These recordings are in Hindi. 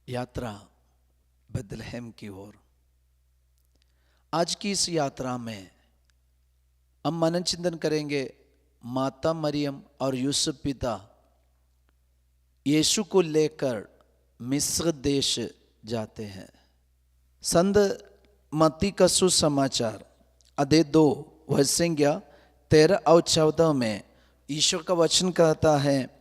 यात्रा बेथलेहम की ओर। आज की इस यात्रा में हम मनन चिंतन करेंगे माता मरियम और यूसुफ पिता यीशु को लेकर मिस्र देश जाते हैं। संत मत्ती का सुसमाचार अध्याय 2 संज्ञा 13 और 14 में ईश्वर का वचन कहता है,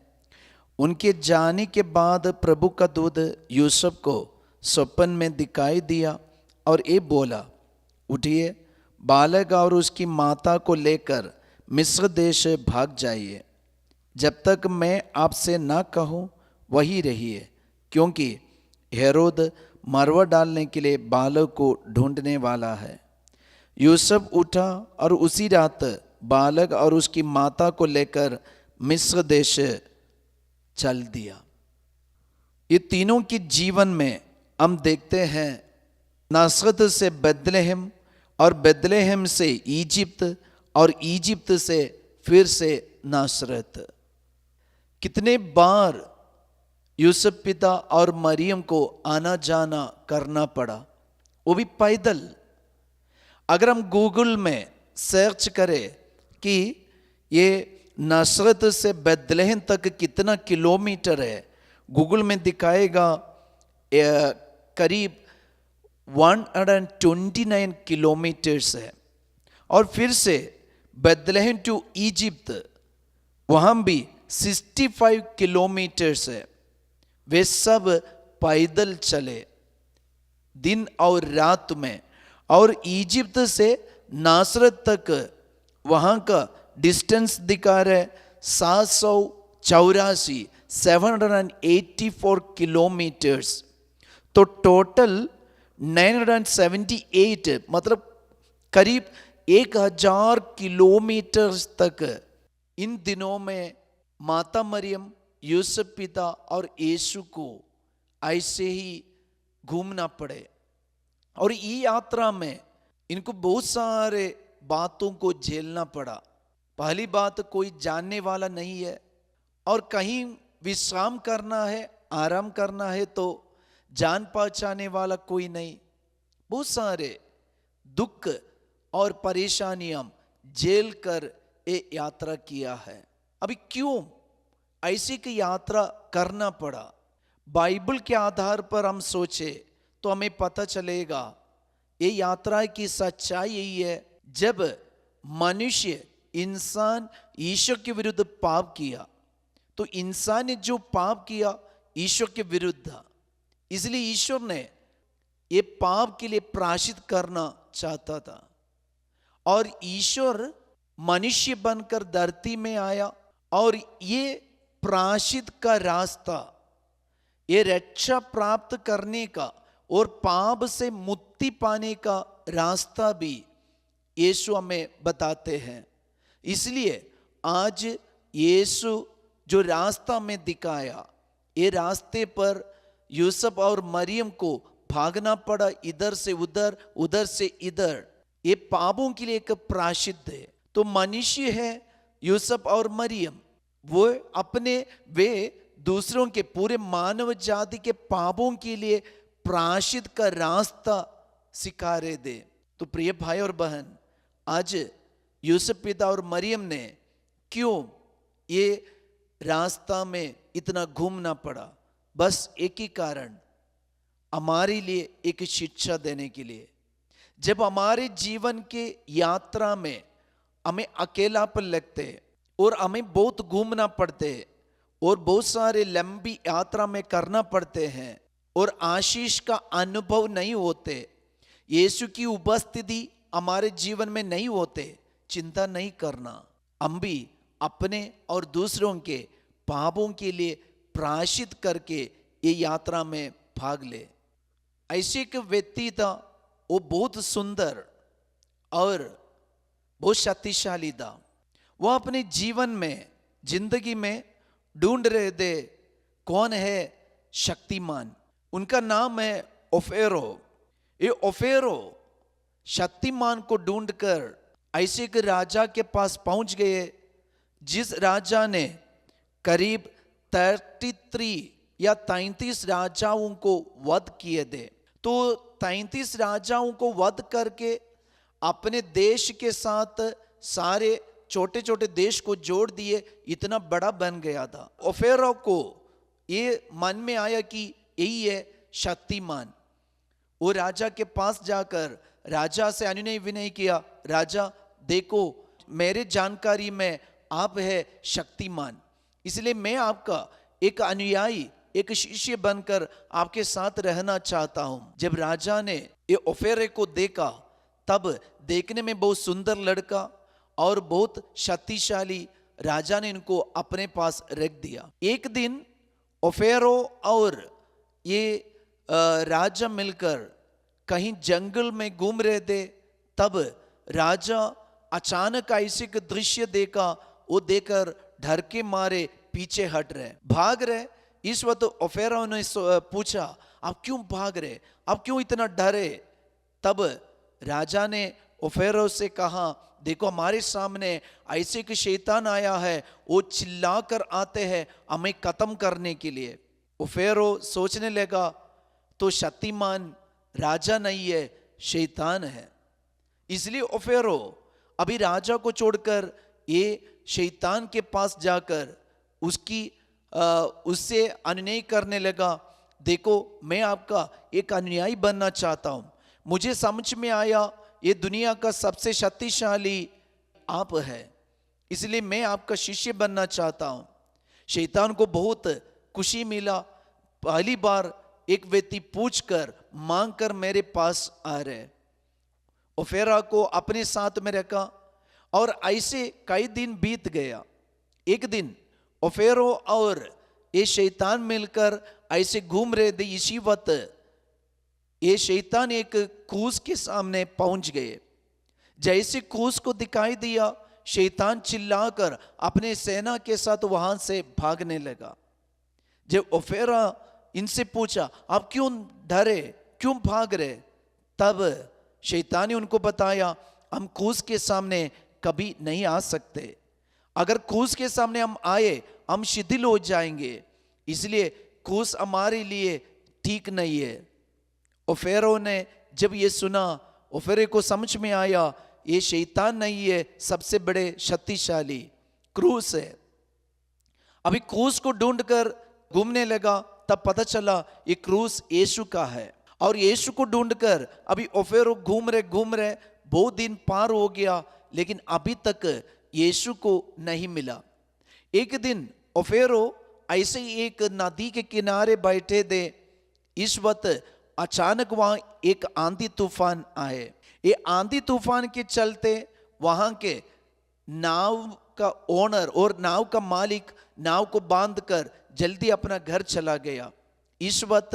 उनके जाने के बाद प्रभु का दूत यूसुफ को स्वप्न में दिखाई दिया और ये बोला, उठिए, बालक और उसकी माता को लेकर मिस्र देश भाग जाइए। जब तक मैं आपसे ना कहूँ वहीं रहिए, क्योंकि हेरोद मरवा डालने के लिए बालक को ढूंढने वाला है। यूसुफ उठा और उसी रात बालक और उसकी माता को लेकर मिस्र देश चल दिया। ये तीनों के जीवन में हम देखते हैं, नासरत से बेथलेहम और बेथलेहम से इजिप्त और इजिप्त से फिर से नासरत। कितने बार यूसुफ पिता और मरियम को आना जाना करना पड़ा, वो भी पैदल। अगर हम गूगल में सर्च करें कि ये नासरत से बेथलेहम तक कितना किलोमीटर है, गूगल में दिखाएगा करीब 129 किलोमीटर्स है। और फिर से बेथलेहम टू इजिप्त वहाँ भी 65 किलोमीटर्स है। वे सब पैदल चले दिन और रात में। और इजिप्त से नासरत तक वहाँ का डिस्टेंस दिखा रहे 784 किलोमीटर्स। तो टोटल 978 मतलब करीब 1000 किलोमीटर्स तक इन दिनों में माता मरियम, यूसुफ पिता और यीशु को ऐसे ही घूमना पड़े। और ये यात्रा में इनको बहुत सारे बातों को झेलना पड़ा। पहली बात, कोई जानने वाला नहीं है, और कहीं विश्राम करना है, आराम करना है तो जान पहचाने वाला कोई नहीं। बहुत सारे दुख और परेशानियां झेल कर ये यात्रा किया है। अभी क्यों ऐसी की यात्रा करना पड़ा? बाइबल के आधार पर हम सोचे तो हमें पता चलेगा ये यात्रा की सच्चाई यही है, जब मनुष्य इंसान ईश्वर के विरुद्ध पाप किया तो इंसान ने जो पाप किया ईश्वर के विरुद्ध था, इसलिए ईश्वर ने ये पाप के लिए प्रायश्चित करना चाहता था। और ईश्वर मनुष्य बनकर धरती में आया और ये प्रायश्चित का रास्ता, ये रक्षा प्राप्त करने का और पाप से मुक्ति पाने का रास्ता भी यीशु हमें बताते हैं। इसलिए आज यीशु जो रास्ता में दिखाया, ये रास्ते पर यूसुफ और मरियम को भागना पड़ा, इधर से उधर, उधर से इधर। ये पापों के लिए एक प्रायश्चित है। तो मनुष्य है यूसुफ और मरियम, वे दूसरों के, पूरे मानव जाति के पापों के लिए प्रायश्चित का रास्ता सिखा रहे थे। तो प्रिय भाई और बहन, आज यूसुफ पिता और मरियम ने क्यों ये रास्ता में इतना घूमना पड़ा? बस एक ही कारण, हमारे लिए एक शिक्षा देने के लिए। जब हमारे जीवन के यात्रा में हमें अकेलापन लगते और हमें बहुत घूमना पड़ते और बहुत सारे लंबी यात्रा में करना पड़ते हैं और आशीष का अनुभव नहीं होते, यीशु की उपस्थिति हमारे जीवन में नहीं होते, चिंता नहीं करना। हम भी अपने और दूसरों के पापों के लिए प्रायश्चित करके ये यात्रा में भाग ले। ऐसे एक व्यक्ति था, वो बहुत सुंदर और बहुत शक्तिशाली था। वो अपने जीवन में, जिंदगी में ढूंढ रहे थे कौन है शक्तिमान। उनका नाम है ओफेरो। ये ओफेरो शक्तिमान को ढूंढकर ऐसे एक राजा के पास पहुंच गए, जिस राजा ने करीब 33 या 33 राजाओं को वध किए दे। तो 33 राजाओं को वध करके अपने देश के साथ सारे छोटे छोटे देश को जोड़ दिए, इतना बड़ा बन गया था। और फेरो को ये मन में आया कि यही है शक्तिमान। वो राजा के पास जाकर राजा से अनुनय विनय किया, राजा देखो मेरे जानकारी में आप है शक्तिमान, इसलिए मैं आपका एक अनुयायी, एक शिष्य बनकर आपके साथ रहना चाहता हूं। जब राजा ने ये ओफेरे को देखा, तब देखने में बहुत सुंदर लड़का और बहुत शक्तिशाली, राजा ने इनको अपने पास रख दिया। एक दिन ओफेरो और ये राजा मिलकर कहीं जंगल में घूम रहे थे, तब राजा अचानक ऐसे एक दृश्य देखा, वो देखकर डर के मारे पीछे हट रहे, भाग रहे। इस वक्त ओफेरो ने पूछा, आप क्यों भाग रहे, आप क्यों इतना डरे? तब राजा ने ओफेरो से कहा, देखो हमारे सामने ऐसे एक शैतान आया है, वो चिल्लाकर आते हैं हमें खत्म करने के लिए। ओफेरो सोचने लगा, तो शक्तिमान राजा नहीं है, शैतान है। इसलिए ओफेरो अभी राजा को छोड़कर ये शैतान के पास जाकर उससे अनुनय करने लगा, देखो मैं आपका एक अनुयायी बनना चाहता हूं, मुझे समझ में आया ये दुनिया का सबसे शक्तिशाली आप है, इसलिए मैं आपका शिष्य बनना चाहता हूं। शैतान को बहुत खुशी मिला, पहली बार एक व्यक्ति पूछकर मांगकर मेरे पास आ रहे। ओफेरा को अपने साथ में रखा और ऐसे कई दिन बीत गया। एक दिन ओफेरो और ये शैतान मिलकर ऐसे घूम रहे थे, इसी वक्त ये शैतान एक कूस के सामने पहुंच गए। जैसे कूस को दिखाई दिया, शैतान चिल्लाकर अपने सेना के साथ वहां से भागने लगा। जब ओफेरा इनसे पूछा, आप क्यों डरे, क्यों भाग रहे? तब शैतान ने उनको बताया, हम कूस के सामने कभी नहीं आ सकते, अगर कूस के सामने हम आए हम शिथिल हो जाएंगे, इसलिए कूस हमारे लिए ठीक नहीं है। ओफेरो ने जब ये सुना, ओफेरो को समझ में आया ये शैतान नहीं है, सबसे बड़े शक्तिशाली क्रूस है। अभी क्रूस को ढूंढकर घूमने लगा, तब पता चला ये क्रूस यीशु का है। और यीशु को ढूंढकर अभी ओफेरो घूम रहे, बहुत दिन पार हो गया, लेकिन अभी तक यीशु को नहीं मिला। एक दिन ओफेरो ऐसे ही एक नदी के किनारे बैठे थे, इस वक्त अचानक वहां एक आंधी तूफान आए। ये आंधी तूफान के चलते वहां के नाव का ओनर और नाव का मालिक नाव को बांधकर जल्दी अपना घर चला गया। इस वक्त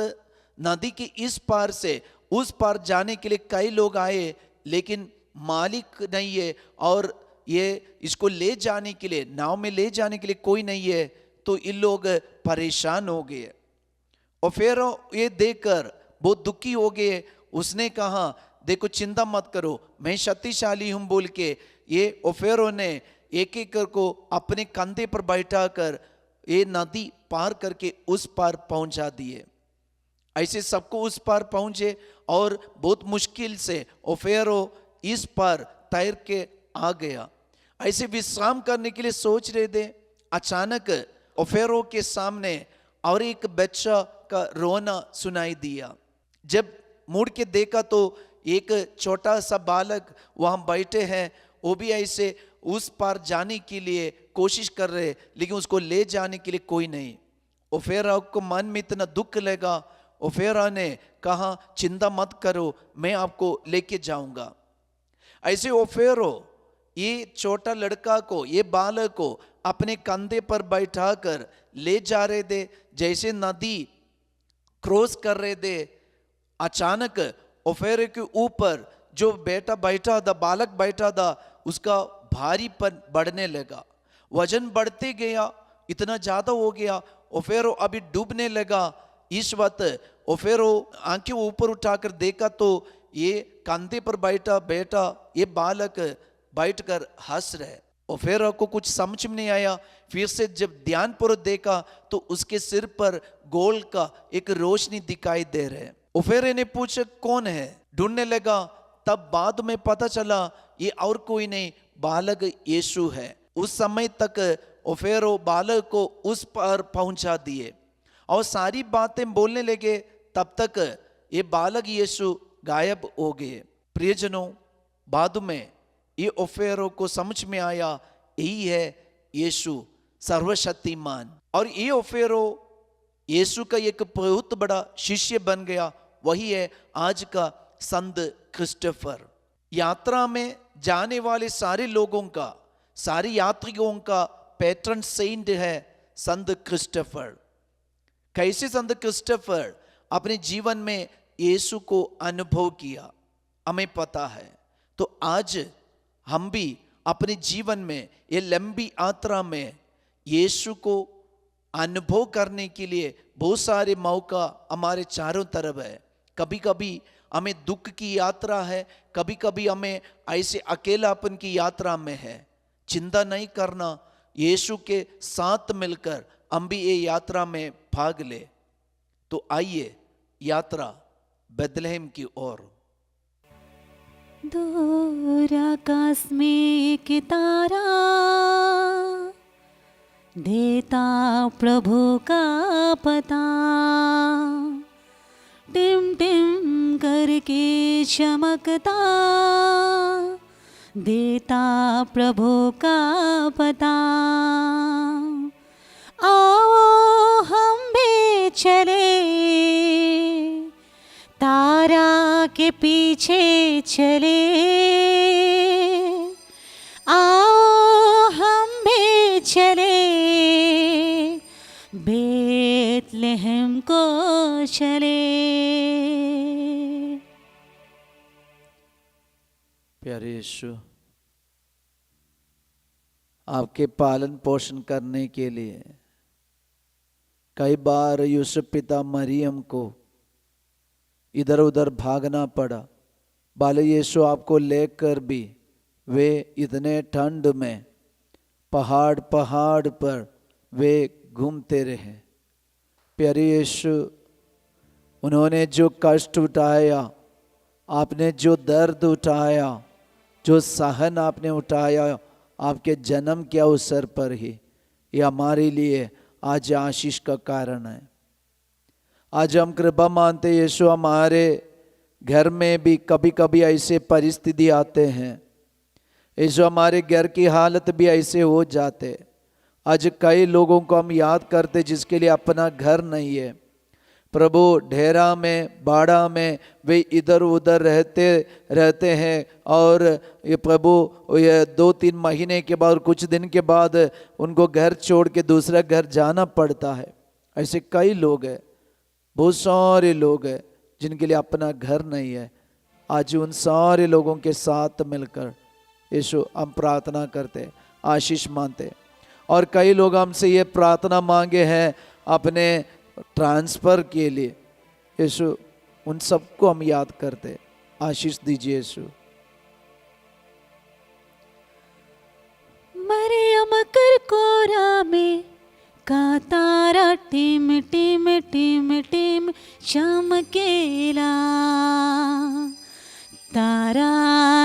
नदी के इस पार से उस पार जाने के लिए कई लोग आए, लेकिन मालिक नहीं है और ये इसको ले जाने के लिए, नाव में ले जाने के लिए कोई नहीं है, तो इन लोग परेशान हो गए। और फिर ये देखकर बहुत दुखी हो गए। उसने कहा, देखो चिंता मत करो, मैं शक्तिशाली हूं बोल के ये ओफेरो ने एक एक को अपने कंधे पर बैठाकर ये नदी पार करके उस पार पहुंचा दिए। ऐसे सबको उस पार पहुंचे और बहुत मुश्किल से ओफेरो इस पार तैर के आ गया। ऐसे विश्राम करने के लिए सोच रहे थे, अचानक ओफेरो के सामने और एक बच्चा का रोना सुनाई दिया। जब मुड़ के देखा तो एक छोटा सा बालक वहां बैठे हैं, वो भी ऐसे उस पार जाने के लिए कोशिश कर रहे, लेकिन उसको ले जाने के लिए कोई नहीं। ओफेरा को मन में इतना दुख लगा, ओफेरा ने कहा, चिंता मत करो, मैं आपको लेके जाऊंगा। ऐसे ओफेरो ये छोटा लड़का को, ये बालक को अपने कंधे पर बैठाकर ले जा रहे थे। जैसे नदी क्रॉस कर रहे थे, अचानक ओफेरो के ऊपर जो बेटा बैठा था, बालक बैठा था, उसका भारीपन बढ़ने लगा, वजन बढ़ते गया, इतना ज्यादा हो गया, ओफेरो अभी डूबने लगा। इस वक्त ओफेरो आंखें ऊपर उठाकर देखा तो ये कंधे पर बैठा बेटा, ये बालक बैठकर हंस रहे। ओफेरो को कुछ समझ में नहीं आया। फिर से जब ध्यानपूर्वक देखा तो उसके सिर पर गोल्ड का एक रोशनी दिखाई दे रहे। ओफेरे ने पूछा कौन है, ढूंढने लगा। तब बाद में पता चला ये और कोई नहीं, बालक यीशु है। उस समय तक ओफेरो बालक को उस पर पहुंचा दिए और सारी बातें बोलने लगे। तब तक ये बालक यीशु गायब हो गए। प्रियजनों, बाद में ये ओफेरो को समझ में आया यही है यीशु सर्वशक्तिमान। और ये ओफेरो यीशु का एक बहुत बड़ा शिष्य बन गया। वही है आज का संत क्रिस्टोफर। यात्रा में जाने वाले सारे लोगों का, सारे यात्रियों का पैटर्न सेंट है संत क्रिस्टोफर। कैसे संत क्रिस्टोफर अपने जीवन में यीशु को अनुभव किया हमें पता है। तो आज हम भी अपने जीवन में ये लंबी यात्रा में यीशु को अनुभव करने के लिए बहुत सारे मौका हमारे चारों तरफ है। कभी कभी हमें दुख की यात्रा है, कभी कभी हमें ऐसे अकेलापन की यात्रा में है। चिंता नहीं करना, यीशु के साथ मिलकर हम भी ये यात्रा में भाग ले। तो आइए यात्रा बेथलेहम की ओर। दूर आकाश में एक तारा देता प्रभु का पता, टिम टिम करके चमकता देता प्रभु का पता। आओ हम भी चले तारा के पीछे चले, आओ हम भी चले बेथलेहम को चले। प्यारे यीशु, आपके पालन पोषण करने के लिए कई बार यूसुफ पिता मरियम को इधर उधर भागना पड़ा। बाले यीशु आपको लेकर भी वे इतने ठंड में पहाड़ पर वे घूमते रहे। प्यारे यीशु, उन्होंने जो कष्ट उठाया, आपने जो दर्द उठाया, जो सहन आपने उठाया आपके जन्म के अवसर पर ही, ये हमारे लिए आज आशीष का कारण है। आज हम कृपा मानते यीशु, हमारे घर में भी कभी कभी ऐसे परिस्थिति आते हैं यीशु, हमारे घर की हालत भी ऐसे हो जाते। आज कई लोगों को हम याद करते जिसके लिए अपना घर नहीं है। प्रभु ढेरा में, बाड़ा में वे इधर उधर रहते हैं और ये प्रभु ये 2-3 महीने के बाद, कुछ दिन के बाद उनको घर छोड़ के दूसरा घर जाना पड़ता है। ऐसे कई लोग हैं, बहुत सारे लोग हैं जिनके लिए अपना घर नहीं है। आज उन सारे लोगों के साथ मिलकर यीशु हम प्रार्थना करते, आशीष मानते। और कई लोग हमसे ये प्रार्थना मांगे हैं अपने ट्रांसफ़र के लिए। यीशु उन सबको हम याद करते, आशीष दीजिए यीशु। मरियम करकोरा में का तारा टिम टिम टिम टिम चमकेला, तारा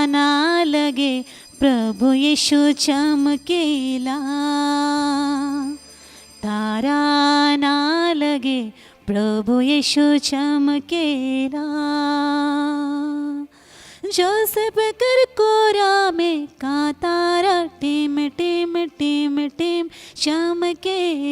ना लगे प्रभु यीशु चमकेला, तारा ना लगे प्रभु यीशु चमकेला। जोसेफ करकोरा में का तारा टिम टिम टिम टिम चमकेला,